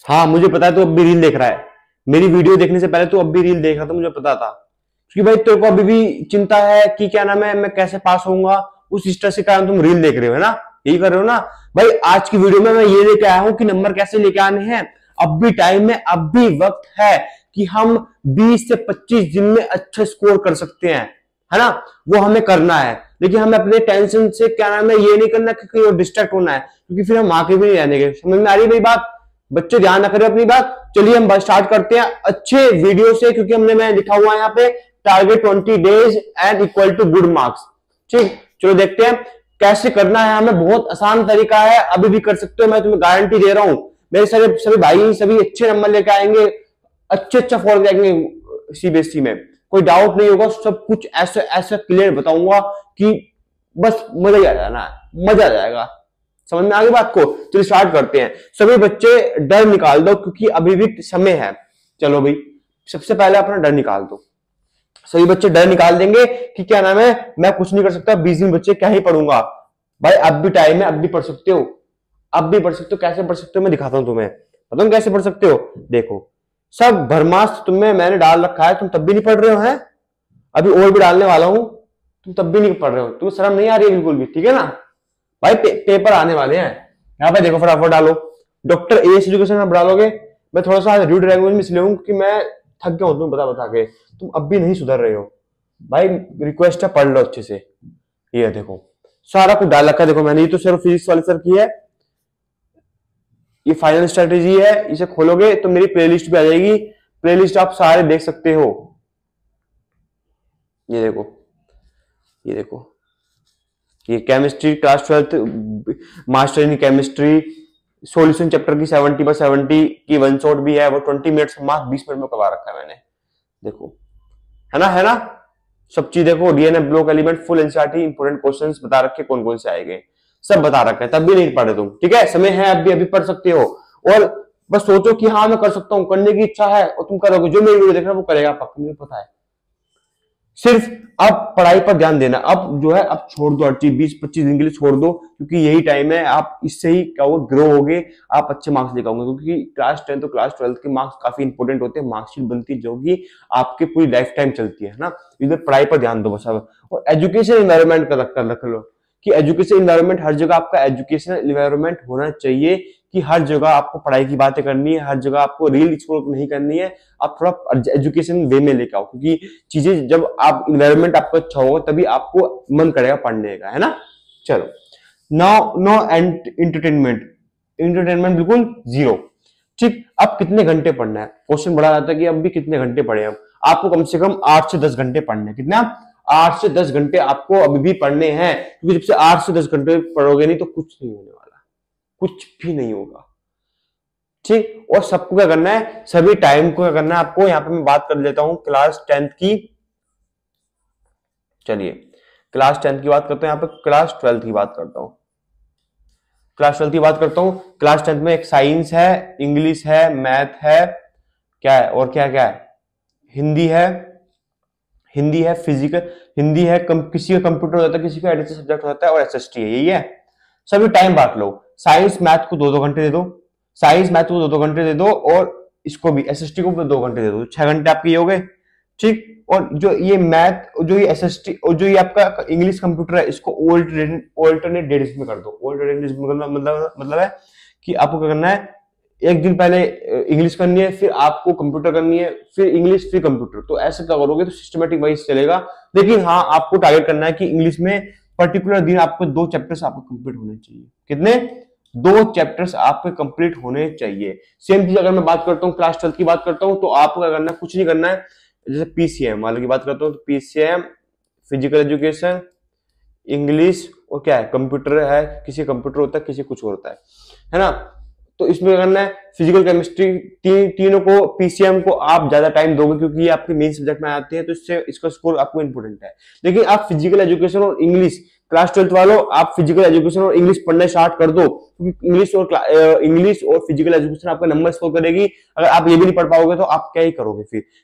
हाँ मुझे पता है, तू अब भी रील देख रहा है। मेरी वीडियो देखने से पहले तू अब भी रील देख रहा था, मुझे पता था। क्योंकि भाई तेरे को अभी भी चिंता है कि क्या नाम है, मैं कैसे पास होऊंगा, उस स्ट्रेस के कारण तुम रील देख रहे हो, है ना? यही कर रहे हो ना? भाई आज की वीडियो में मैं ये लेके आया हूं कि नंबर कैसे लेके आने हैं। अब भी टाइम है, अब भी वक्त है कि हम 20 से 25 दिन में अच्छे स्कोर कर सकते हैं, है ना? वो हमें करना है, लेकिन हमें अपने टेंशन से क्या नाम है ये नहीं करना कि डिस्ट्रैक्ट होना है, क्योंकि फिर हम आगे भी नहीं रहने के। समझ में आ रही है मेरी बात? बच्चे ध्यान ना करें अपनी बात। चलिए हम स्टार्ट करते हैं अच्छे वीडियो से, क्योंकि मैं लिखा हुआ है यहाँ पे target 20 days and equal to good marks. ठीक, चलो देखते हैं कैसे करना है हमें। बहुत आसान तरीका है, अभी भी कर सकते हो, मैं तुम्हें गारंटी दे रहा हूं। मेरे सारे सभी भाई सभी अच्छे नंबर लेके आएंगे, अच्छा फॉर जाएंगे सीबीएसई में, कोई डाउट नहीं होगा। सब कुछ ऐसे ऐसे क्लियर बताऊंगा कि बस मजा ही आ जाना है, मजा आ जाएगा। समझ में आ गई बात को? चलिए स्टार्ट करते हैं। सभी बच्चे डर निकाल दो, क्योंकि अभी भी समय है। चलो भाई, सबसे पहले अपना डर निकाल दो। सभी बच्चे डर निकाल देंगे कि क्या नाम है, मैं कुछ नहीं कर सकता, 20 दिन बच्चे क्या ही पढ़ूंगा। भाई अब भी टाइम है, अब भी पढ़ सकते हो, अब भी पढ़ सकते हो। कैसे पढ़ सकते हो मैं दिखाता हूं तुम्हें, बताऊं कैसे पढ़ सकते हो। देखो, सब भरमास तुम्हें मैंने डाल रखा है, तुम तब भी नहीं पढ़ रहे हो, हैं? अभी और भी डालने वाला हूं, तुम तब भी नहीं पढ़ रहे हो। तुम्हें शर्म नहीं आ रही है बिल्कुल भी? ठीक है ना भाई, पेपर आने वाले हैं। यहाँ पे देखो, फटाफट डालो। डॉक्टर एस एजुकेशन आप डालोगे। मैं थोड़ा सा रूड लैंग्वेज में इसलिए हूं, क्योंकि मैं थक गया हूं तुम्हें बता बता के, तुम अब भी नहीं सुधर रहे हो। भाई रिक्वेस्ट है, पढ़ लो अच्छे से। ये देखो सारा कुछ डाल रखा है। देखो मैंने ये तो सिर्फ फिजिक्स वाले सर की है, ये फाइनल स्ट्रेटेजी है। इसे खोलोगे तो मेरी प्लेलिस्ट भी आ जाएगी। प्लेलिस्ट आप सारे देख सकते हो। ये देखो, ये देखो, ये chemistry class 12 master in chemistry solution chapter की 70/70 की वन शॉट भी है। वो 20 मिनट्स मार्क 20 मिनट में करवा रखा है मैंने। देखो, है ना, है ना? सब चीज देखो, DNA block element full NCERT important questions बता रखे, कौन कौन से आएंगे सब बता रखा है। तब भी नहीं पढ़े तुम, ठीक है? समय है, अभी अभी पढ़ सकते हो। और बस सोचो कि हाँ मैं कर सकता हूँ, करने की इच्छा है और तुम करोगे। जो मेरी वीडियो देख रहा है वो करेगा पक्का, मुझे पता है। सिर्फ अब पढ़ाई पर ध्यान देना। अब जो है अब छोड़ दो हर चीज, 20-25 दिन के लिए छोड़ दो, क्योंकि यही टाइम है। आप इससे ही क्या हो, ग्रो होगे, आप अच्छे मार्क्स लेकर आओगे। क्योंकि क्लास 10 और क्लास 12 के मार्क्स काफी इंपॉर्टेंट होते हैं। मार्कशीट बनती है जो कि आपके पूरी लाइफ टाइम चलती है ना। इधर पढ़ाई पर ध्यान दो बस अब। और एजुकेशन इन्वायरमेंट का रख लो कि एजुकेशन इन्वायरमेंट हर जगह आपका एजुकेशन इन्वायरमेंट होना चाहिए, कि हर जगह आपको पढ़ाई की बातें करनी है, हर जगह आपको रील स्क्रॉल नहीं करनी है। आप थोड़ा एजुकेशन वे में लेकर आओ, क्योंकि चीजें जब आप इन्वायरमेंट आपका अच्छा होगा तभी आपको मन करेगा पढ़ने का, है ना? चलो, नो नो एंटरटेनमेंट, एंटरटेनमेंट बिल्कुल जीरो। ठीक, अब कितने घंटे पढ़ना है? क्वेश्चन बड़ा जाता है कि अब भी कितने घंटे पढ़े हम। आपको कम से कम 8 से 10 घंटे पढ़ने। कितना? 8 से 10 घंटे आपको अभी भी पढ़ने हैं, क्योंकि जब से 8 से 10 घंटे पढ़ोगे नहीं तो कुछ नहीं होने वाला, कुछ भी नहीं होगा। ठीक, और सबको क्या करना है, सभी टाइम को क्या करना है आपको। यहां पे मैं बात कर लेता हूं क्लास 10 की। चलिए क्लास 10 की बात करते हैं, यहां पे क्लास 12 की बात करता हूं। क्लास 12 की बात करता हूं। क्लास 10 में एक साइंस है, इंग्लिश है, मैथ है, क्या है और क्या क्या है, हिंदी है, हिंदी है, फिजिकल हिंदी है, किसी का कंप्यूटर होता है, किसी का एडिशनल सब्जेक्ट होता है, और एसएसटी है। यही है। सभी टाइम बांट लो। साइंस मैथ को 2-2 घंटे दे दो, साइंस मैथ को 2-2 घंटे दे दो, और इसको भी एसएसटी को भी 2 घंटे दे दो। 6 घंटे आपके ये हो गए। ठीक, और जो ये मैथ, जो ये एसएसटी और जो ये आपका इंग्लिश कंप्यूटर है, इसको ऑल्टरनेट डेज में कर दो। ऑल्टरनेट डेज में मतलब है कि आपको क्या करना है, एक दिन पहले इंग्लिश करनी है, फिर आपको कंप्यूटर करनी है, फिर इंग्लिश फिर कंप्यूटर। तो ऐसे क्या करोगे तो सिस्टमेटिक वाइज चलेगा। लेकिन हाँ, आपको टारगेट करना है कि इंग्लिश में पर्टिकुलर दिन आपको 2 चैप्टर्स आपको कंप्लीट होने चाहिए। कितने? 2 चैप्टर्स आपके कंप्लीट होने चाहिए। सेम चीज अगर मैं बात करता हूँ क्लास 12 की बात करता हूँ, तो आपको क्या करना है, कुछ नहीं करना है। जैसे पीसीएम वाले की बात करता हूँ, तो पीसीएम, फिजिकल एजुकेशन, इंग्लिश और क्या है, कंप्यूटर है। किसी कंप्यूटर होता है, किसी कुछ और होता है ना? तो इसमें करना है फिजिकल केमिस्ट्री, तीनों को, पीसीएम को आप ज्यादा टाइम दोगे क्योंकि ये आपके मेन सब्जेक्ट में आते हैं, तो इससे इसका स्कोर आपको इंपोर्टेंट है। लेकिन आप फिजिकल एजुकेशन और इंग्लिश क्लास 12th वालों आप फिजिकल एजुकेशन और इंग्लिश पढ़ना स्टार्ट कर दो, क्योंकि इंग्लिश और फिजिकल एजुकेशन आपका नंबर स्कोर करेगी। अगर आप ये भी नहीं पढ़ पाओगे तो आप क्या ही करोगे,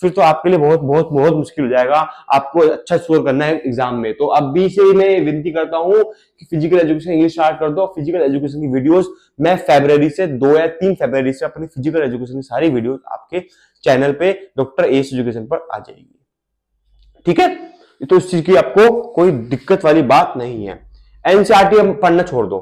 फिर तो आपके लिए बहुत बहुत बहुत मुश्किल हो जाएगा। आपको अच्छा स्कोर करना है एग्जाम में। तो अभी से मैं विनती करता हूँ कि फिजिकल एजुकेशन इंग्लिश स्टार्ट कर दो। फिजिकल एजुकेशन की वीडियोस मैं फरवरी से 2 या 3 फरवरी से अपनी फिजिकल एजुकेशन की सारी वीडियोस आपके चैनल पे डॉक्टर एस एजुकेशन पर आ जाएगी, ठीक है। तो इस चीज की आपको कोई दिक्कत वाली बात नहीं है। एनसीईआरटी हम पढ़ना छोड़ दो।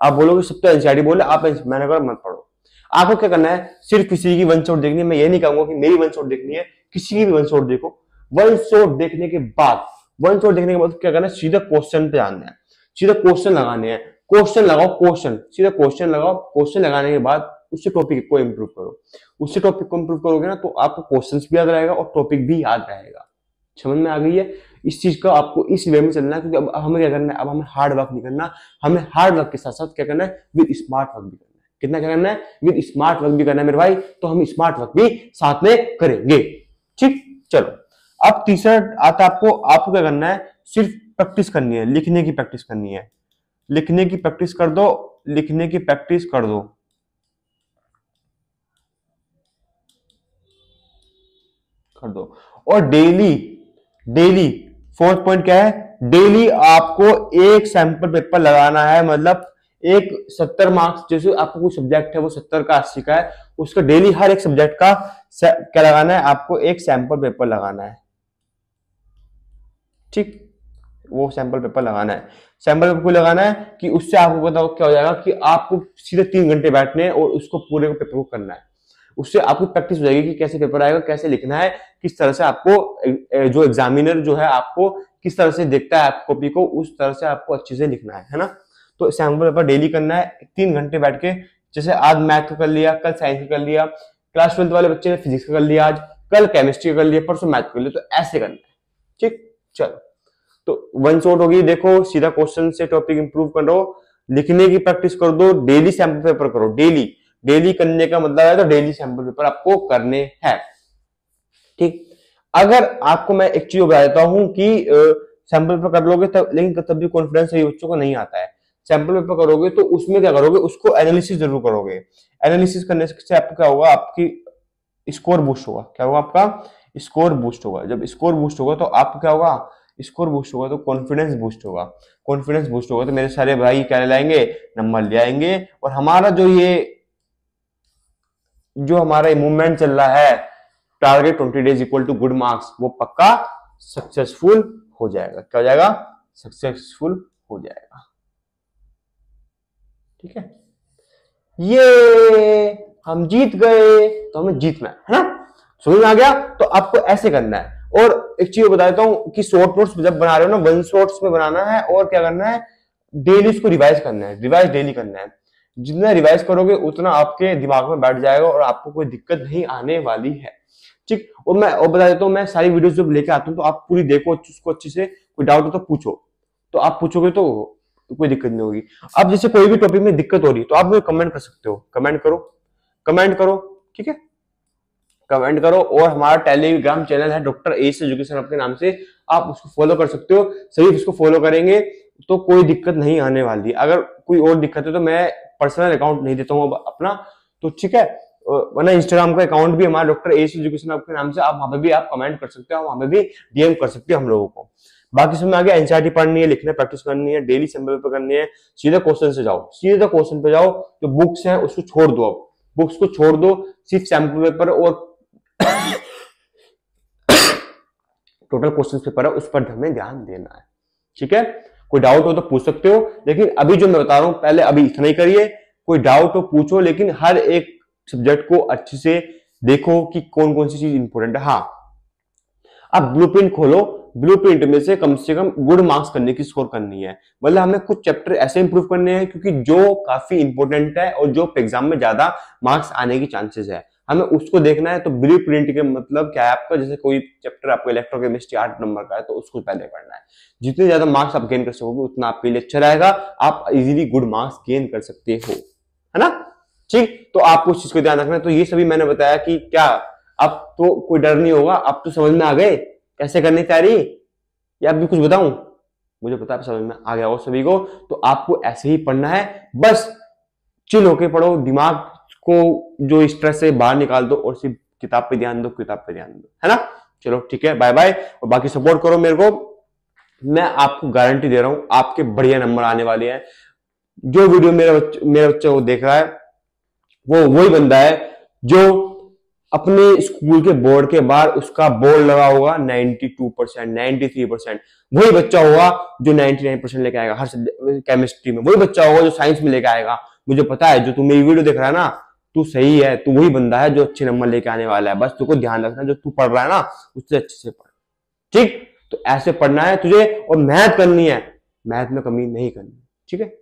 आप बोलोगे सब तो एनसीईआरटी बोले, आप मैंने कहा मत पढ़ो। आपको क्या करना है, सिर्फ किसी की वन शॉट देखनी है। मैं ये नहीं कहूंगा कि मेरी वन शॉट देखनी है, किसी की भी वन शॉट देखो। वन शॉट देखने के बाद क्या करना है, सीधा क्वेश्चन पे जाना है, सीधा क्वेश्चन लगाने हैं। क्वेश्चन लगाओ, क्वेश्चन सीधा क्वेश्चन लगाओ। क्वेश्चन लगाने के बाद उससे टॉपिक को इंप्रूव करो। उससे टॉपिक को इंप्रूव करोगे ना तो आपको क्वेश्चन भी याद रहेगा और टॉपिक भी याद रहेगा। समझ में आ गई है? इस चीज का आपको इस वे में चलना है, क्योंकि अब हमें क्या करना है, अब हमें हार्ड वर्क नहीं करना, हमें हार्ड वर्क के साथ साथ क्या करना है, विद स्मार्ट वर्क भी करना है। कितना क्या करना है, विद स्मार्ट वर्क भी करना है मेरे भाई। तो हम स्मार्ट वर्क भी साथ में करेंगे, ठीक। चलो अब तीसरा आता आपको क्या करना है, सिर्फ प्रैक्टिस करनी है, लिखने की प्रैक्टिस करनी है। लिखने की प्रैक्टिस कर दो, लिखने की प्रैक्टिस कर दो। और डेली फोर्थ पॉइंट क्या है, डेली आपको एक सैंपल पेपर लगाना है। मतलब एक 70 मार्क्स, जैसे आपको कोई सब्जेक्ट है वो 70 का 80 का है, उसका डेली हर एक सब्जेक्ट का क्या लगाना है, आपको एक सैंपल पेपर लगाना है, ठीक। वो सैंपल पेपर लगाना है। सैंपल पेपर को लगाना है कि उससे आपको पता क्या हो जाएगा कि आपको सीधे 3 घंटे बैठने हैं और उसको पूरे पेपर को करना है। उससे आपको प्रैक्टिस हो जाएगी कि कैसे पेपर आएगा, कैसे लिखना है, किस तरह से आपको जो एग्जामिनर जो है आपको किस तरह से देखता है आप कॉपी को, उस तरह से आपको अच्छे से लिखना है ना। तो सैंपल पेपर डेली करना है 3 घंटे बैठ के। जैसे आज मैथ का कर लिया, कल साइंस का कर लिया, क्लास 12th वाले बच्चे ने फिजिक्स का कर लिया, आज कल केमिस्ट्री का कर लिया, परसों मैथ कर लिया। तो ऐसे करना है, ठीक। चलो तो वन शॉट होगी, देखो सीधा क्वेश्चन से टॉपिक इंप्रूव करो, लिखने की प्रैक्टिस कर दो, डेली सैंपल पेपर करो। डेली करने का मतलब है तो डेली सैंपल पेपर आपको करने हैं, ठीक। अगर आपको मैं एक चीज बता देता हूं कि सैंपल पेपर कर लोगे तब, लेकिन तब भी कॉन्फिडेंस सही बच्चों को नहीं आता है। सैंपल पेपर करोगे तो उसमें क्या करोगे, उसको एनालिसिस जरूर करोगे। एनालिसिस करने से आपको क्या होगा, आपकी स्कोर बूस्ट होगा। क्या होगा, आपका स्कोर बूस्ट होगा। जब स्कोर बूस्ट होगा तो आपको क्या होगा, स्कोर बूस्ट होगा तो कॉन्फिडेंस बूस्ट होगा। कॉन्फिडेंस बूस्ट होगा तो मेरे सारे भाई क्या लाएंगे, नंबर ले आएंगे। और हमारा जो हमारा मूवमेंट चल रहा है, target 20 days equal to good marks, वो पक्का सक्सेसफुल हो जाएगा। क्या हो जाएगा, सक्सेसफुल हो जाएगा, ठीक है। ये हम जीत गए, तो हमें जीतना है ना। समझ में आ गया? तो आपको ऐसे करना है। और एक चीज बता देता हूं कि शॉर्ट नोट्स जब बना रहे हो ना, वन शॉट्स में बनाना है। और क्या करना है, डेली उसको रिवाइज करना है, रिवाइज डेली करना है। जितना रिवाइज करोगे उतना आपके दिमाग में बैठ जाएगा और आपको कोई दिक्कत नहीं आने वाली है, ठीक। और मैं बता देता हूँ, मैं सारी वीडियोस जब लेके आता हूँ तो आप पूरी देखो, उसको अच्छे से, कोई डाउट हो तो पूछो। तो आप पूछोगे तो कोई दिक्कत नहीं होगी। अब जैसे कोई भी टॉपिक में दिक्कत हो रही है तो आप मुझे कमेंट कर सकते हो, कमेंट करो, ठीक है, कमेंट करो। और हमारा टेलीग्राम चैनल है डॉक्टर एस एजुकेशन अपने नाम से, आप उसको फॉलो कर सकते हो। सभी उसको फॉलो करेंगे तो कोई दिक्कत नहीं आने वाली। अगर कोई और दिक्कत है तो मैं पर्सनल अकाउंट नहीं देता हूँ अपना, तो ठीक है। वरना इंस्टाग्राम का अकाउंट भी हमारा डॉक्टर एस एजुकेशन आपके नाम से, आप वहां पे भी आप कमेंट कर सकते हो, वहां पे भी डीएम कर सकते हो हम लोगों को। बाकी समय आगे एनसीईआरटी पढ़नी है, लिखने प्रैक्टिस करनी है, डेली सैंपल पेपर करनी है, सीधा क्वेश्चन से जाओ, सीधा क्वेश्चन पे जाओ। जो बुक्स है उसको छोड़ दो, अब बुक्स को छोड़ दो, सिर्फ सैंपल पेपर और टोटल क्वेश्चन पेपर है उस पर हमें ध्यान देना है, ठीक है। कोई डाउट हो तो पूछ सकते हो, लेकिन अभी जो मैं बता रहा हूं पहले अभी इतना ही करिए। कोई डाउट हो पूछो, लेकिन हर एक सब्जेक्ट को अच्छे से देखो कि कौन कौन सी चीज इंपॉर्टेंट है। हाँ, अब ब्लूप्रिंट खोलो, ब्लूप्रिंट में से कम गुड मार्क्स करने की स्कोर करनी है। मतलब हमें कुछ चैप्टर ऐसे इंप्रूव करने हैं क्योंकि जो काफी इंपॉर्टेंट है और जो एग्जाम में ज्यादा मार्क्स आने की चांसेस है, हमें उसको देखना है। तो ब्लूप्रिंट के मतलब क्या है आपका, जैसे कोई चैप्टर आपको इलेक्ट्रोकेमिस्ट्री 8 नंबर का है तो उसको पहले पढ़ना है। जितने ज्यादा मार्क्स आप गेन कर सकोगे उतना आपके लिए अच्छा रहेगा, आप इजीली गुड मार्क्स गेन कर सकते हो, है ना, ठीक। तो आपको उस चीज को ध्यान रखना है। तो ये सभी मैंने बताया कि क्या अब तो कोई डर नहीं होगा, अब तो समझ में आ गए कैसे करनी तैयारी, या अब भी कुछ बताऊं, मुझे पता है समझ में आ गया हो सभी को। तो आपको ऐसे ही पढ़ना है, बस चिल होके पढ़ो, दिमाग को जो स्ट्रेस से बाहर निकाल दो और सिर्फ किताब पे ध्यान दो, किताब पे ध्यान दो, है ना। चलो ठीक है, बाय बाय। और बाकी सपोर्ट करो मेरे को, मैं आपको गारंटी दे रहा हूं आपके बढ़िया नंबर आने वाले हैं। जो वीडियो मेरे बच्चे को देख रहा है वो वही बंदा है जो अपने स्कूल के बोर्ड के बाहर उसका बोर्ड लगा होगा 92%, 93%, वही बच्चा होगा जो 99% लेके आएगा हर केमिस्ट्री में, वही बच्चा होगा जो साइंस में लेके आएगा। मुझे पता है जो तू मेरी वीडियो देख रहा है ना, तू सही है, तू वही बंदा है जो अच्छे नंबर लेके आने वाला है। बस तुझको ध्यान रखना, जो तू पढ़ रहा है ना उससे अच्छे से पढ़, ठीक। तो ऐसे पढ़ना है तुझे और मेहनत करनी है, मेहनत में कमी नहीं करनी, ठीक है।